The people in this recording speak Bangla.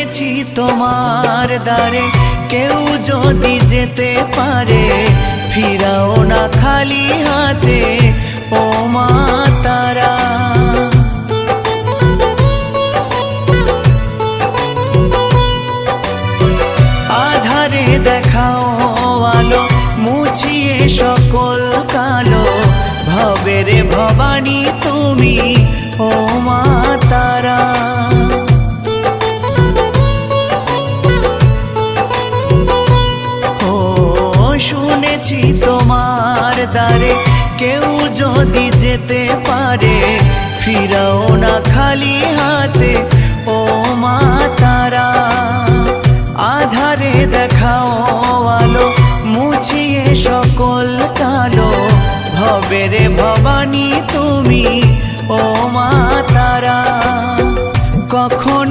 শুনেছি তোমার দ্বারে কেউ যদি যেতে পারে ফিরাও না খালি হাতে ও মা তারা। আধারে দেখাও আলো মুছিয়ে সকল কালো ভবের ভবানী তুমি ও মা তারা। ও শুনেছি তোমার দ্বারে কেউ যদি যেতে পারে ফিরাও না খালি হাতে